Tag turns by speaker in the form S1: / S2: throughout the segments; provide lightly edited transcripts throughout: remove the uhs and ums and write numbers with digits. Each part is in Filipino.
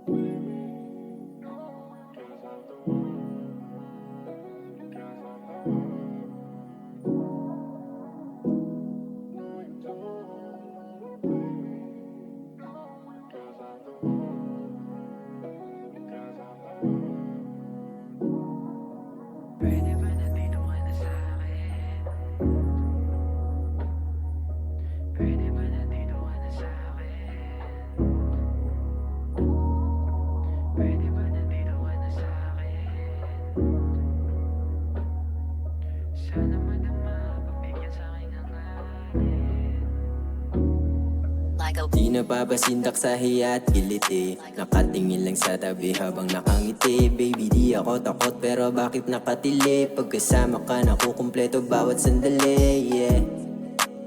S1: Pwede ba nandito ka na sa'kin? Pwede ba nandito ka na sa'kin? Pwede ba nandito ka na sa'kin? Sana madama, pagbigyan sa'kin ng hangin.
S2: Di napapasindak sa hiya at kiliti, nakatingin lang sa tabi habang nakangiti. Baby, di ako takot pero bakit nakatili? Pagkasama ka nakukumpleto bawat sandali, yeah.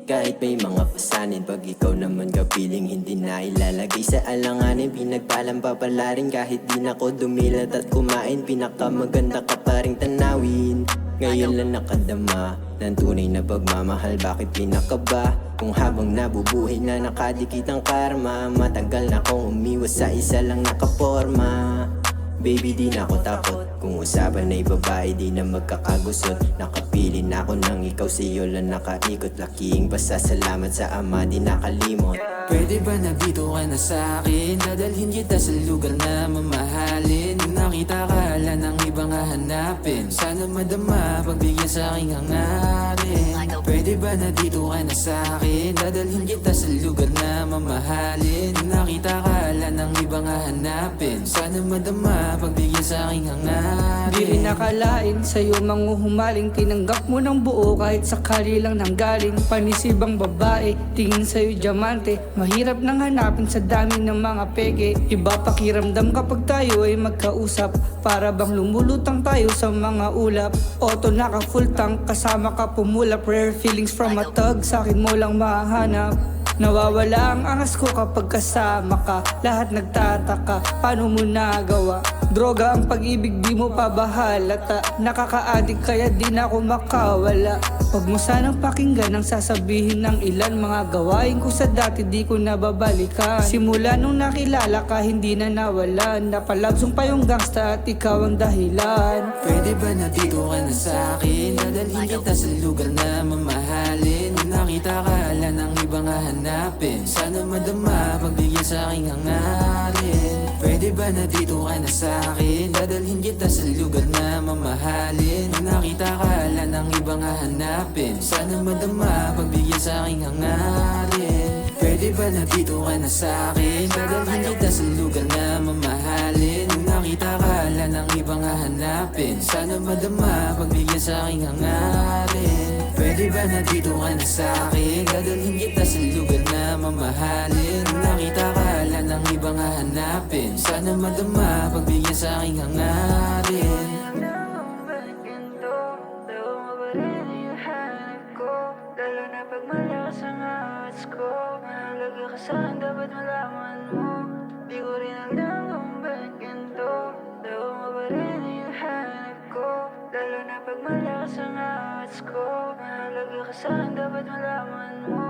S2: Kahit may mga pasanin, pag ikaw naman kapiling hindi na ilalagay sa alanganin. Pinagpalang papala rin kahit di na ko dumilat at kumain. Pinakamaganda ka pa ring tanawin. Ngayon lang nakadama ng tunay na pagmamahal, bakit pinakaba? Kung habang nabubuhay na nakadikit ang karma, matagal na kong umiwas sa isa lang nakaporma. Baby, di na ako takot. Kung usapan ay babae, di na magkakagusot. Nakapili na ako ng ikaw, sa'yo lang nakaikot. Laking pasasalamat sa ama, di nakalimot.
S3: Pwede ba nandito ka na sa'kin? Dadalhin kita sa lugar na mamahalin. Nung nakita ka, ala ng ibang hahanapin. Sana madama, pagbigyan sa'king hangarin. Pwede ba nandito ka na sa'kin? Dadalhin kita sa lugar na mamahalin. Nung nakita ka, ala ng ibang hahanapin. Sana madama, pagbigyan sa'king hangarin.
S4: Di rin nakalain sa'yo manghuhumaling. Tinanggap mo ng buo kahit sakali lang nanggaling. Panisibang babae, tingin sa'yo diamante. Mahirap nang hanapin sa dami ng mga peke. Iba pakiramdam kapag tayo ay magkausap. Para bang lumulutang tayo sa mga ulap. Auto naka full tank, kasama ka pumulap. Rare feelings from a thug, sa'kin mo lang mahanap. Nawawala ang angas ko kapag kasama ka. Lahat nagtataka, paano mo nagawa? Droga ang pag-ibig, di mo pa bahalata. Nakaka-addict kaya di na ako makawala. Huwag mo sanang pakinggan ang sasabihin ng ilan. Mga gawain ko sa dati di ko nababalikan. Simula nung nakilala ka hindi na nawalan. Napalabsong pa yung gangsta at ikaw ang dahilan.
S3: Pwede ba nandito ka na sa'kin? Dadalhin kita sa lugar na mamahalin. Nung nakita ka, ala ng ibang hahanapin. Sana madama, pagbigyan sa'king hangarin. Pwede ba nandito ka na sa'kin? Dadalhin kita sa lugar na mamahalin. Nung nakita ka, ala ng ibang hahanapin. Sana madama, pagbigyan sa'king hangarin. Pwede ba nandito ka na sa'kin? Dadalhin kita sa lugar na mamahalin. Nung nakita ka, ala ng ibang hahanapin. Sana madama, pagbigyan sa'king hangarin. Pwede ba nandito ka na sa'kin? Dadalhin kita sa lugar na mamahalin. Nung nakita ka, ala ng ibang hahanapin. Sana madama, pagbigyan sa'king hangarin.
S1: Lalo na pag malakas ang ahas ko. Mahalaga ka saan, dapat malaman mo. Di ko rin alam kung bakit ganito. Daw mo ba rin yung hanap ko? Lalo na pag malakas ang ahas ko. Mahalaga ka saan, dapat malaman mo.